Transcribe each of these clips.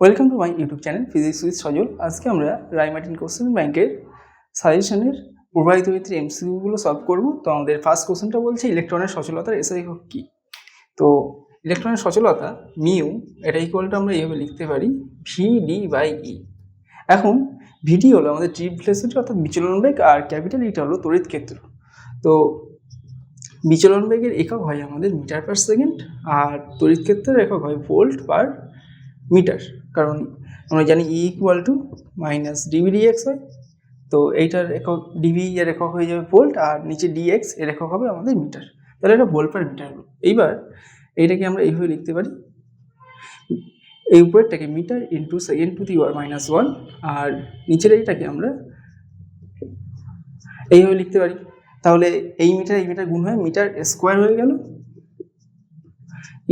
Welcome to my YouTube channel physics with Sajal. আজকে আমরা Ray Martin question ব্যাংকের সাজেশনের প্রবাহিত ভিত্তির এমসিকিউগুলো সলভ করব। তো আমাদের ফার্স্ট কোশ্চেনটা বলছে ইলেকট্রনের সচলতার এসআই একক কী। তো ইলেকট্রনের সচলতা মিউ এটা ইকুয়ালটা আমরা এইভাবে লিখতে পারি VD/E। এখন ভিডি হলো আমাদের ট্রিপ ভেলোসিটি অর্থাৎ বিচলন বেগ, আর ক্যাপিটাল ইটা হলো তড়িৎ ক্ষেত্র। তো বিচলন বেগের একক হয় আমাদের মিটার পার সেকেন্ড, আর তড়িৎ ক্ষেত্রের একক হয় ভোল্ট পার মিটার, কারণ আমরা জানি E = -dV/dx হয়। তো এইটার একক ডিভি এর একক হয়ে যাবে ভোল্ট, আর নিচে dx এর একক হবে আমাদের মিটার। তাহলে এটা ভোল্ট পার মিটার হলো। এইবার এইটাকে আমরা এইভাবে লিখতে পারি, এই উপরেরটাকে metre into second to the power -1, আর নিচের এইটাকে আমরা এইভাবে লিখতে পারি। তাহলে এই মিটার গুণ হয়ে মিটার স্কোয়ার হয়ে গেল,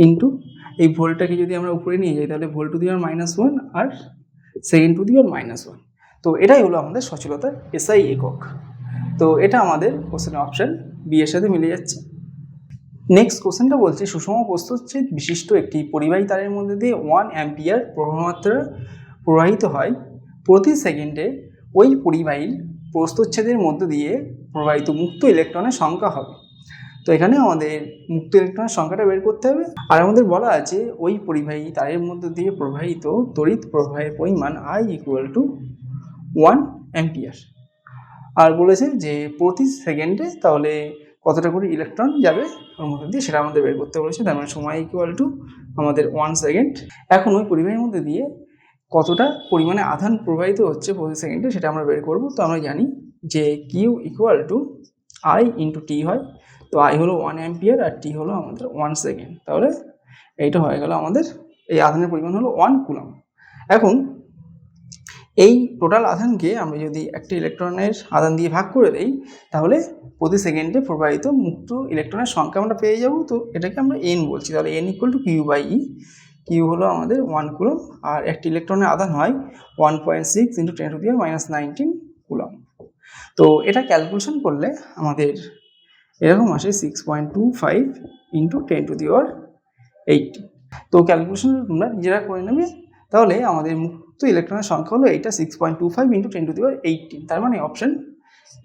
ইন্টু এই ভোল্টটাকে যদি আমরা উপরে নিয়ে যাই তাহলে ভোল্ট টু দি পাওয়ার -1 আর সেকেন্ড টু দি পাওয়ার -1। তো এটাই হলো আমাদের সচলতার এসআই একক। তো এটা আমাদের কোশ্চেনের অপশন বি এর সাথে মিলে যাচ্ছে। নেক্সট কোশ্চেনটা বলছে সুষম প্রস্থচ্ছেদ বিশিষ্ট একটি পরিবাহী তারের মধ্যে দিয়ে 1 অ্যাম্পিয়ার প্রবাহমাত্রা প্রবাহিত হয়। প্রতি সেকেন্ডে ওই পরিবাহীর প্রস্থচ্ছেদের মধ্য দিয়ে প্রবাহিত মুক্ত ইলেকট্রনের সংখ্যা হবে। তো এখানে আমাদের মুক্ত ইলেকট্রনের সংখ্যাটা বের করতে হবে, আর আমাদের বলা আছে ওই পরিবাহী তারের মধ্যে দিয়ে প্রবাহিত তড়িৎ প্রবাহের পরিমাণ I = 1 অ্যাম্পিয়ার, আর বলেছে যে প্রতি সেকেন্ডে তাহলে কতটা করে ইলেকট্রন যাবে ওর মধ্যে দিয়ে সেটা আমাদের বের করতে বলেছে। তার মানে সময় আমাদের 1 সেকেন্ড। এখন ওই পরিবাহীর মধ্যে দিয়ে কতটা পরিমাণে আধান প্রবাহিত হচ্ছে প্রতি সেকেন্ডে সেটা আমরা বের করব। তো আমরা জানি যে Q = I × T হয়। তো I হলো 1 অ্যাম্পিয়ার আর T হলো আমাদের 1 সেকেন্ড। তাহলে এইটা হয়ে গেল আমাদের এই আধানের পরিমাণ হলো 1 কুলম্ব। এখন এই টোটাল আধানকে আমরা যদি একটা ইলেকট্রনের আধান দিয়ে ভাগ করে দেই তাহলে প্রতি সেকেন্ডে প্রবাহিত মুক্ত ইলেকট্রনের সংখ্যা আমরা পেয়ে যাব। তো এটাকে আমরা n বলছি। তাহলে n = Q/E। Q হলো আমাদের 1 কুলম্ব, আর একটি ইলেকট্রনের আধান হয় 1.6 × 10⁻19 কুলম্ব। তো এটা ক্যালকুলেশন করলে আমাদের এরকম আসে 6.25 × 10⁻80। তো ক্যালকুলেশন তোমরা নিজেরা করে নেবে। তাহলে আমাদের মুক্ত ইলেকট্রনের সংখ্যা হলো এইটা 6.25 × 10⁻18। তার মানে অপশন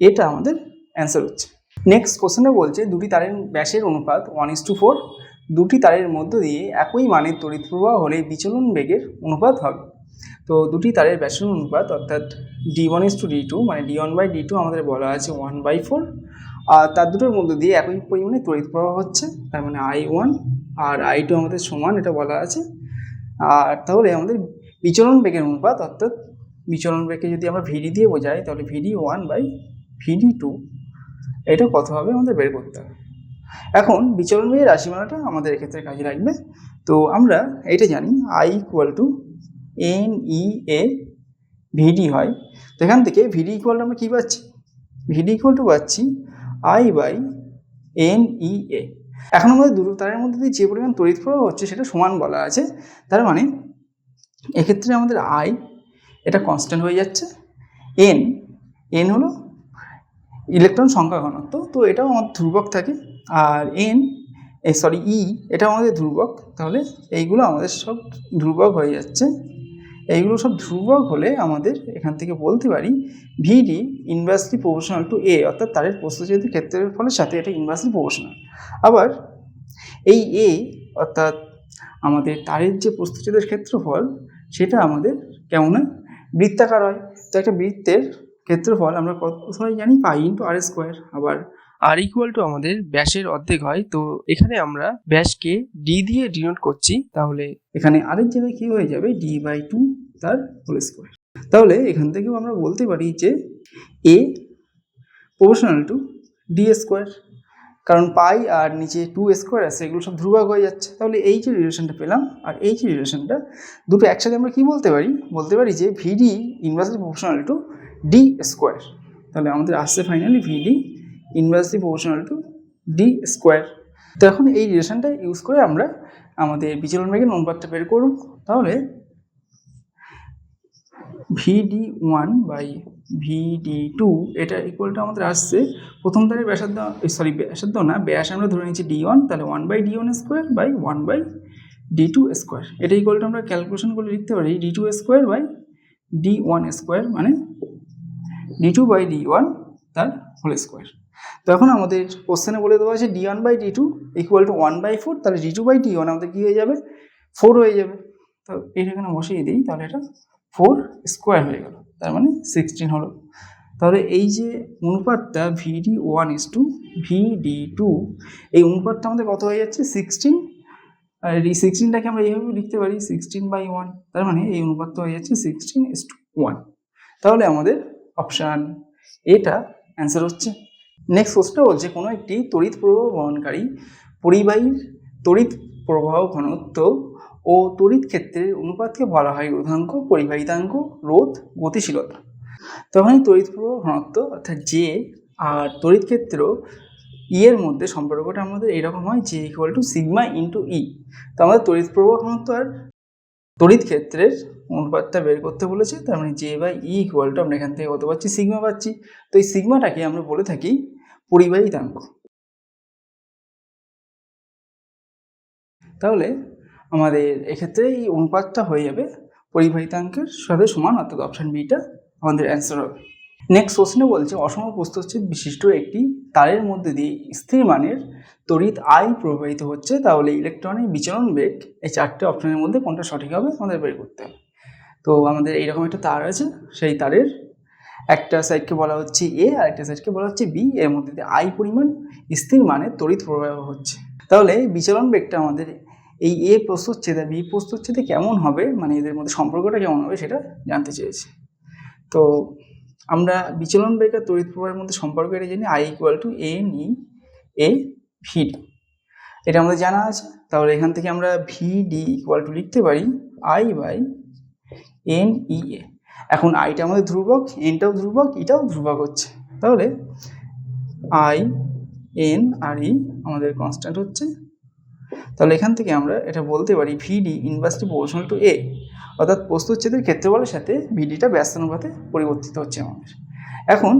এটা আমাদের অ্যান্সার হচ্ছে। নেক্সট কোশ্চেনে বলছে দুটি তারের ব্যাসের অনুপাত 1:4। দুটি তারের মধ্য দিয়ে একই মানের তড়িৎ প্রবাহ হলে বিচলন বেগের অনুপাত হবে। তো দুটি তারের ব্যাসের অনুপাত অর্থাৎ D1:D2, মানে D1/D2 আমাদের বলা আছে 1/4, আর তার দুটোর মধ্যে দিয়ে একই পরিমাণে তড়িৎ প্রবাহ হচ্ছে, তার মানে I1 আর I2 আমাদের সমান এটা বলা আছে। আর তাহলে আমাদের বিচলন বেগের অনুপাত অর্থাৎ বিচলন বেগকে যদি আমরা VD দিয়ে বোঝাই তাহলে VD1/VD2 এটা কত হবে আমাদের বের করতে হবে। এখন বিচলন বেগের রাশিমালাটা আমাদের এক্ষেত্রে কাজে লাগবে। তো আমরা এটা জানি I = NEA VD হয়। তো এখান থেকে VD = আমরা কী পাচ্ছি, VD পাচ্ছি I/NEA। এখন আমাদের দুটো তারের মধ্যে দিয়ে যে পরিমাণ তড়িৎ প্রবাহ হচ্ছে সেটা সমান বলা আছে। তার মানে এক্ষেত্রে আমাদের I এটা কনস্ট্যান্ট হয়ে যাচ্ছে, n হলো ইলেকট্রন সংখ্যা ঘনত্ব, তো এটাও আমাদের ধ্রুবক থাকে, আর E এটাও আমাদের ধ্রুবক। তাহলে এইগুলো আমাদের সব ধ্রুবক হয়ে যাচ্ছে। এইগুলো সব ধ্রুবক হলে আমাদের এখান থেকে বলতে পারি VD inversely proportional to A, অর্থাৎ তারের প্রস্থচ্ছেদের ক্ষেত্রফলের সাথে এটা ইনভার্সলি প্রপোর্শনাল। আবার এই A অর্থাৎ আমাদের তারের যে প্রস্থচ্ছেদের ক্ষেত্রফল সেটা আমাদের কেমন হয়, বৃত্তাকার হয়। তো একটা বৃত্তের ক্ষেত্রফল আমরা কত হয় জানি, π×r²। আবার r = আমাদের ব্যাসের অর্ধেক হয়। তো এখানে আমরা ব্যাসকে d দিয়ে ডিনোট করছি, তাহলে এখানে r এর জায়গায় কি হয়ে যাবে d/2 তার হোল স্কয়ার। তাহলে এখান থেকেও আমরা বলতে পারি যে a = d², কারণ পাই আর নিচে 2² আছে, এগুলো সব ধ্রুবক হয়ে যাচ্ছে। তাহলে এই যে রিলেশনটা পেলাম আর এই যে রিলেশনটা দুটো একসাথে আমরা কি বলতে পারি যে VD inversely proportional to d²। তাহলে আমাদের আসছে finally VD inversely proportional to d²। তো এখন এই রিলেশনটা ইউজ করে আমরা আমাদের বিচলন বেগের অনুপাতটা বের করব। তাহলে VD1/VD2 এটা ইকুয়ালটা আমাদের আসছে প্রথম তারের ব্যাসার্ধ, ব্যাস আমরা ধরে নিচ্ছি D1, তাহলে 1/D1² / 1/D2 d2 স্কোয়ার, এটা ইকুয়াল টু আমরা ক্যালকুলেশন করে লিখতে পারি d2 square by d1 square, মানে d2 বাই d1 তার হোল স্কোয়ার। তো এখন আমাদের কোশ্চেনে বলে দেওয়া আছে d1 by d2 equal to 1/4, তাহলে d2 বাই d1 আমাদের কী হয়ে যাবে, 4 হয়ে যাবে। তো এটা এখানে বসিয়ে দিই, তাহলে এটা 4 স্কোয়ার হয়ে গেল, তার মানে 16 হলো। তাহলে এই যে অনুপাতটা VD1:VD2, এই অনুপাতটা আমাদের কত হয়ে যাচ্ছে, 16। আর এই 16টাকে আমরা এইভাবে লিখতে পারি 16/1, তার মানে এই অনুপাতটা হয়ে যাচ্ছে 16:1। তাহলে আমাদের অপশান এটা অ্যান্সার হচ্ছে। নেক্সট কোশ্চেনটা বলছে কোনো একটি তড়িৎ প্রবাহ বহনকারী পরিবাহীর তড়িৎ প্রবাহ ঘনত্ব ও তড়িৎ ক্ষেত্রের অনুপাতকে বলা হয় রোধাঙ্ক, পরিবাহিতাঙ্ক, রোধ, গতিশীলতা। তখন এই তড়িৎ প্রবাহ ঘনত্ব অর্থাৎ জে আর তড়িৎ ক্ষেত্র ই এর মধ্যে সম্পর্কটা আমাদের এরকম হয়, J equal to sigma into E. তো আমাদের তড়িৎ প্রবাহ ঘনত্ব আর তড়িৎ ক্ষেত্রের অনুপাতটা বের করতে বলেছে, তার মানে J by E equal to আমরা এখান থেকে কত পাচ্ছি, সিগমা পাচ্ছি। তো এই সিগমাটাকে আমরা বলে থাকি পরিবাহিতাঙ্ক। তাহলে আমাদের এক্ষেত্রে এই অনুপাতটা হয়ে যাবে পরিবাহিতাঙ্কের সাথে সমান, অর্থাৎ অপশান বিটা আমাদের অ্যান্সার হবে। নেক্সট কোশ্চেনে বলছে অসম প্রস্থচ্ছেদ বিশিষ্ট একটি তারের মধ্যে দিয়ে স্থির মানের তড়িৎ আই প্রবাহিত হচ্ছে, তাহলে ইলেকট্রনের বিচরণ বেগ, এই চারটে অপশনের মধ্যে কোনটা সঠিক হবে আমাদের বের করতে হবে। তো আমাদের এইরকম একটা তার আছে, সেই তারের একটা সাইডকে বলা হচ্ছে এ আর একটা সাইডকে বলা হচ্ছে বি, এর মধ্যে দিয়ে আই পরিমাণ স্থির মানে তড়িৎ প্রবাহ হচ্ছে। তাহলে বিচরণ বেগটা আমাদের এই এ প্রস্থচ্ছেদ আর বি প্রস্থচ্ছেদে কেমন হবে, মানে এদের মধ্যে সম্পর্কটা কেমন হবে সেটা জানতে চেয়েছি। তো আমরা বিচলন বেগ আর তড়িৎ প্রবাহের মধ্যে সম্পর্ক এটা জানি, I equal to N E A V D, এটা আমাদের জানা আছে। তাহলে এখান থেকে আমরা ভিডি ইকুয়াল টু লিখতে পারি আই বাই এন ই এ। এখন আইটা আমাদের ধ্রুবক, এনটাও ধ্রুবক, ইটাও ধ্রুবক হচ্ছে, তাহলে আই এন আর ই আমাদের কনস্ট্যান্ট হচ্ছে। তাহলে এখান থেকে আমরা এটা বলতে পারি ভিডি ইনভার্সলি প্রপোর্শনাল টু এ, অর্থাৎ প্রস্থচ্ছেদের ক্ষেত্রফলের সাথে ভিডিটা ব্যস্তানুপাতে পরিবর্তিত হচ্ছে আমাদের। এখন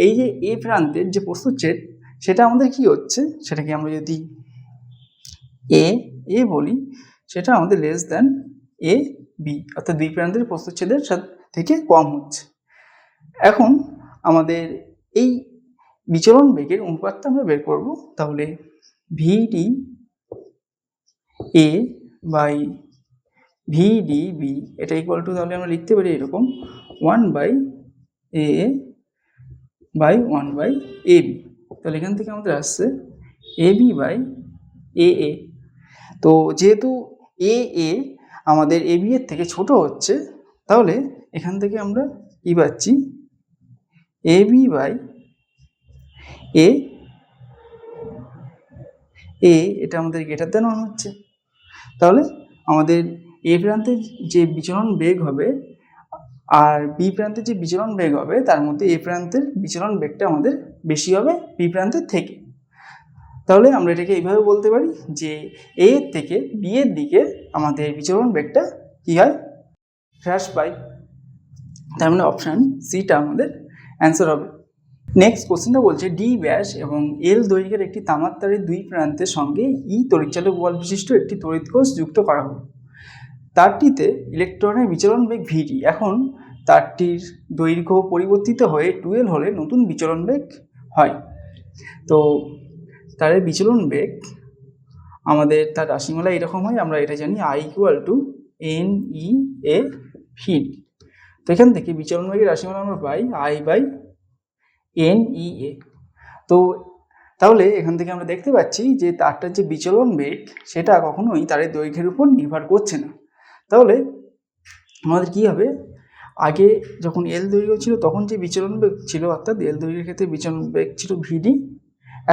এই যে এ প্রান্তের যে প্রস্থচ্ছেদ সেটা আমাদের কি হচ্ছে, সেটাকে আমরা যদি এ এ বলি, সেটা আমাদের লেস দ্যান এ বি, অর্থাৎ দুই প্রান্তের প্রস্থচ্ছেদের থেকে কম হচ্ছে। এখন আমাদের এই বিচলন বেগের অনুপাতটা আমরা বের করব, তাহলে ভিডি এ বাই ভিডি বি এটা ইকুয়াল টু, তাহলে আমরা লিখতে পারি এরকম 1/a বাই 1/ab। তাহলে এখান থেকে আমাদের আসছে ab বাই a। তো যেহেতু a আমাদের ab এর থেকে ছোট হচ্ছে, তাহলে এখান থেকে আমরা কি পাচ্ছি, ab বাই a, এটা আমাদের গ্রেটার দ্যান 1 হচ্ছে। তাহলে আমাদের এ প্রান্তের যে বিচরণ বেগ হবে আর বি প্রান্তের যে বিচরণ বেগ হবে, তার মধ্যে এ প্রান্তের বিচরণ বেগটা আমাদের বেশি হবে বি প্রান্তের থেকে। তাহলে আমরা এটাকে এইভাবে বলতে পারি যে এ এর থেকে বি এর দিকে আমাদের বিচরণ বেগটা কী হয়, হ্রাস পায়। তার মানে অপশান সিটা আমাদের অ্যান্সার হবে। নেক্সট কোশ্চেনটা বলছে ডি ব্যাস এবং এল দৈর্ঘ্যের একটি তামার তারের দুই প্রান্তের সঙ্গে ই তড়িৎচালক বল বিশিষ্ট একটি তড়িৎ কোষ যুক্ত করা হলো। তারটিতে ইলেকট্রনের বিচরণ বেগ ভিডি। এখন তারটির দৈর্ঘ্য পরিবর্তিত হয়ে 12 হলে নতুন বিচরণ বেগ হয়। তো তারের বিচরণ বেগ আমাদের তার রাশিমালা এরকম হয়, আমরা এটা জানি I equal to N E A V D. তো এখান থেকে বিচরণ বেগের রাশিমালা আমরা পাই I by N E A. তো তাহলে এখান থেকে আমরা দেখতে পাচ্ছি যে তারটার যে বিচলন বেগ সেটা কখনোই তারের দৈর্ঘ্যের উপর নির্ভর করছে না। তাহলে আমাদের কি হবে, আগে যখন এল দৈর্ঘ্য ছিল তখন যে বিচলন বেগ ছিল, অর্থাৎ এল দৈর্ঘ্যের ক্ষেত্রে বিচলন বেগ ছিল ভিডি,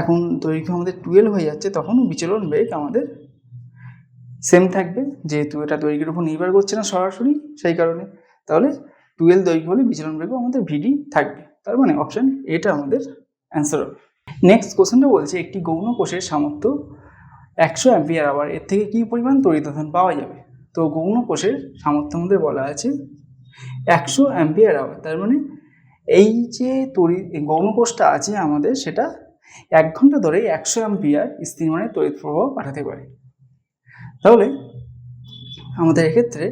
এখন দৈর্ঘ্য আমাদের 12 হয়ে যাচ্ছে, তখন বিচলন বেগ আমাদের সেম থাকবে, যেহেতু এটা দৈর্ঘ্যের উপর নির্ভর করছে না সরাসরি, সেই কারণে। তাহলে 12 দৈর্ঘ্য হলে বিচলন বেগও আমাদের ভিডি থাকবে, তার মানে অপশান এটা আমাদের অ্যান্সার হবে। নেক্সট কোশ্চেনটা বলছে একটি গৌণ কোষের সামর্থ্য 100 অ্যাম্পিয়ার আওয়ার, এর থেকে কী পরিমাণ তড়িৎ পাওয়া যাবে। তো গৌণ কোষের সামর্থ্য মধ্যে বলা আছে 100 অ্যাম্পিয়ার আওয়ার, তার মানে এই যে গৌণ কোষটা আছে আমাদের, সেটা 1 ঘন্টা ধরে 100 অ্যাম্পিয়ার স্থির মানে তড়িৎ প্রবাহ পাঠাতে পারে। তাহলে আমাদের এক্ষেত্রে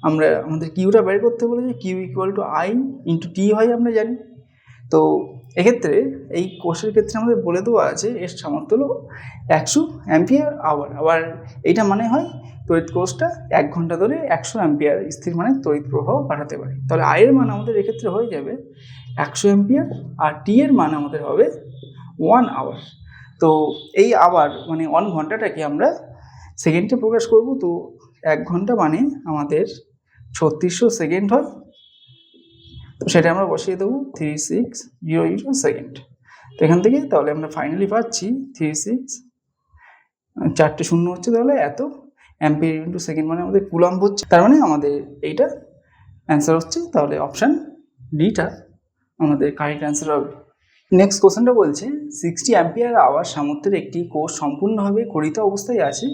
আমরা আমাদের কিউটা বের করতে বলেছি, Q equal to I into T হয় আমরা জানি। তো এক্ষেত্রে এই কোর্সের ক্ষেত্রে আমাদের বলে দেওয়া আছে এর সামর্থ্য হলো 100 অ্যাম্পিয়ার আওয়ার। আবার এইটা মানে হয় তড়িৎ কোষটা 1 ঘন্টা ধরে 100 অ্যাম্পিয়ার স্থির মানে তড়িৎ প্রবাহ পাঠাতে পারে। তাহলে আয়ের মান আমাদের এক্ষেত্রে হয়ে যাবে 100 অ্যাম্পিয়ার, আর টি এর মান আমাদের হবে 1 আওয়ার। তো এই আওয়ার মানে 1 ঘন্টাটাকে আমরা সেকেন্ডে প্রকাশ করব। তো 1 ঘন্টা মানে আমাদের 3600 সেকেন্ড হয়। তো সেটা আমরা বসিয়ে দেবো 3600 সেকেন্ড। তো এখান থেকে তাহলে আমরা ফাইনালি পাচ্ছি 36, 4টে শূন্য হচ্ছে, তাহলে এত অ্যাম্পিয়ার ইন্টু সেকেন্ড মানে আমাদের কুলম্ব হচ্ছে। তার মানে আমাদের এইটা অ্যান্সার হচ্ছে, তাহলে অপশান ডিটা আমাদের কারেক্ট অ্যান্সার হবে। নেক্সট কোশ্চেনটা বলছে 60 অ্যাম্পিয়ার আওয়ার সামর্থ্যের একটি কোষ সম্পূর্ণভাবে খরিত অবস্থায় আছে।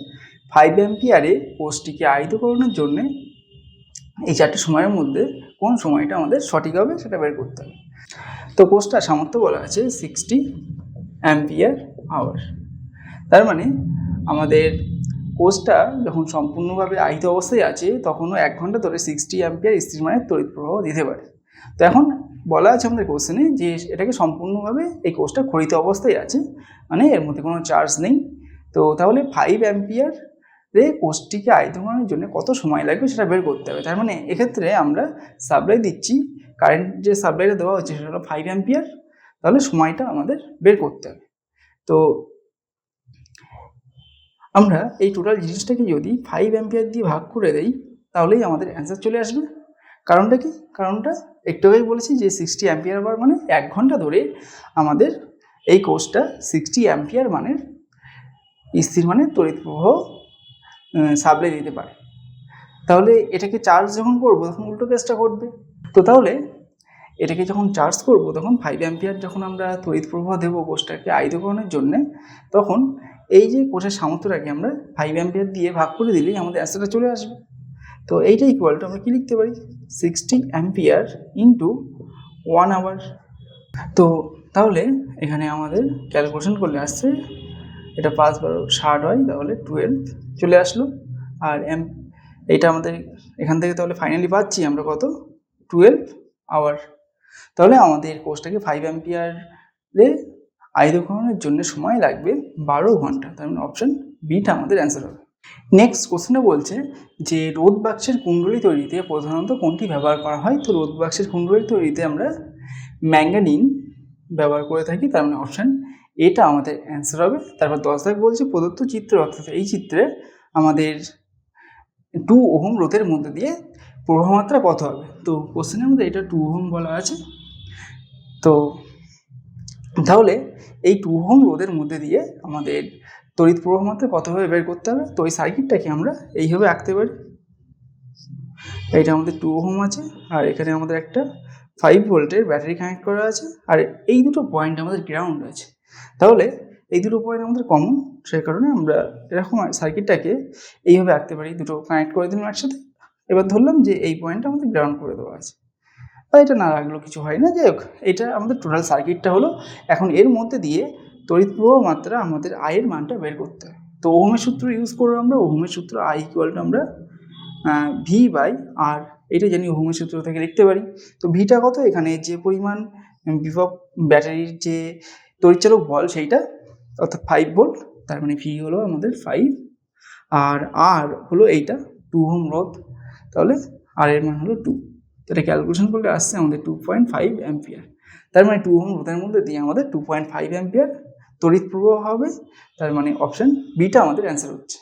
5 অ্যাম্পিয়ারে কোষটিকে আয়তকরণের জন্য এই 4টে সময়ের মধ্যে কোন সময়টা আমাদের সঠিক হবে সেটা বের করতে হবে। তো কোষটা সামর্থ্য বলা আছে 60 অ্যাম্পিয়ার আওয়ার। তার মানে আমাদের কোষটা যখন সম্পূর্ণভাবে আহিত অবস্থায় আছে তখনও 1 ঘন্টা ধরে 60 অ্যাম্পিয়ার স্থির মানে তড়িৎ প্রবাহ দিতে পারে। তো এখন বলা আছে আমাদের কোশ্চেনে যে এটাকে সম্পূর্ণভাবে এই কোষটা খরিত অবস্থায় আছে, মানে এর মধ্যে কোনো চার্জ নেই। তো তাহলে 5 অ্যাম্পিয়ার কোষটিকে আয়তকরণের জন্য কত সময় লাগবে সেটা বের করতে হবে। তার মানে এক্ষেত্রে আমরা সাপ্লাই দিচ্ছি, কারেন্ট যে সাপ্লাইটা দেওয়া হচ্ছে সেটা হলো 5 অ্যাম্পিয়ার, তাহলে সময়টা আমাদের বের করতে হবে। তো আমরা এই টোটাল জিনিসটাকে যদি 5 অ্যাম্পিয়ার দিয়ে ভাগ করে দেই তাহলেই আমাদের অ্যান্সার চলে আসবে। কারণটা কি? কারণটা একটু আগেই বলেছি যে 60 অ্যাম্পিয়ার আওয়ার মানে 1 ঘন্টা ধরে আমাদের এই কোষটা 60 অ্যাম্পিয়ার মানের স্থির মানে তড়িৎ প্রবাহ সাপ্লাই দিতে পারে। তাহলে এটাকে চার্জ যখন করবো তখন উল্টো কেসটা ঘটবে। তো তাহলে এটাকে যখন চার্জ করব তখন 5 অ্যাম্পিয়ার যখন আমরা তড়িৎ প্রবাহ দেবো কোষটাকে আয়তকরণের জন্যে, তখন এই যে কোষের সামর্থ্যটাকে আমরা 5 অ্যাম্পিয়ার দিয়ে ভাগ করে দিলেই আমাদের অ্যান্সারটা চলে আসবে। তো এইটা ইকুয়াল টু আমরা কি লিখতে পারি 60 অ্যাম্পিয়ার ইন্টু 1 আওয়ার। তো তাহলে এখানে আমাদের ক্যালকুলেশন করলে আসছে এটা 5 × 60 হয়, তাহলে 12 চলে আসলো। আর এইটা আমাদের এখান থেকে তাহলে ফাইনালি পাচ্ছি আমরা কত 12 আওয়ার। তাহলে আমাদের কোষটাকে 5 অ্যাম্পিয়ারে আয়তকরণের জন্য সময় লাগবে 12 ঘন্টা। তার মানে অপশন বিটা আমাদের অ্যান্সার হবে। নেক্সট কোশ্চেনে বলছে যে রোদ বাক্সের কুণ্ডলী তৈরিতে প্রধানত কোনটি ব্যবহার করা হয়। তো রোদ বাক্সের কুণ্ডলী তৈরিতে আমরা ম্যাঙ্গানিন ব্যবহার করে থাকি, তার মানে অপশান এটা আমাদের অ্যান্সার হবে। তারপর 10 দাগ বলছে প্রদত্ত চিত্র, অর্থাৎ এই চিত্রে আমাদের 2 ওহম রোধের মধ্যে দিয়ে প্রবাহমাত্রা কত হবে। তো কোশ্চেনের মধ্যে এটা 2 ওহম বলা আছে। তো তাহলে এই 2 ওহম রোধের মধ্যে দিয়ে আমাদের তড়িৎ প্রবাহমাত্রা কতভাবে বের করতে হবে। তো এই সার্কিটটাকে আমরা এইভাবে আঁকতে পারি। এইটা আমাদের 2 ওহম আছে, আর এখানে আমাদের একটা 5 ভোল্টের ব্যাটারি কানেক্ট করা আছে, আর এই দুটো পয়েন্ট আমাদের গ্রাউন্ড আছে। তাহলে এই দুটো পয়েন্ট আমাদের কমন, সেই কারণে আমরা এরকম সার্কিটটাকে এইভাবে আঁকতে পারি। দুটো কানেক্ট করে দিলাম একসাথে, এবার ধরলাম যে এই পয়েন্টটা আমাদের গ্রাউন্ড করে দেওয়া আছে, বা এটা না রাখলেও কিছু হয় না। যাই হোক, এটা আমাদের টোটাল সার্কিটটা হলো। এখন এর মধ্যে দিয়ে তড়িৎ প্রবাহ মাত্রা আমাদের আয়ের মানটা বের করতে হয়। তো ওহমের সূত্র ইউজ করবো আমরা। ওহমের সূত্র আই ইকুয়াল টু আমরা ভি বাই আর, এটা জানি ওহমের সূত্র থেকে লিখতে পারি। তো ভিটা কত, এখানে যে পরিমাণ বিভব ব্যাটারির যে তড়িৎচালক বল সেইটা, অর্থাৎ 5 ভোল্ট, তার মানে ভি হলো আমাদের 5, আর আর হলো এইটা 2 ওহম রোধ, তাহলে আর এর মান হলো 2। তো এটা ক্যালকুলেশন করলে আসছে আমাদের 2.5 অ্যাম্পিয়ার। তার মানে 2 ওহম রোধের মধ্যে দিয়ে আমাদের 2.5 অ্যাম্পিয়ার তড়িৎ প্রবাহ হবে। তার মানে অপশান বিটা আমাদের অ্যান্সার হচ্ছে।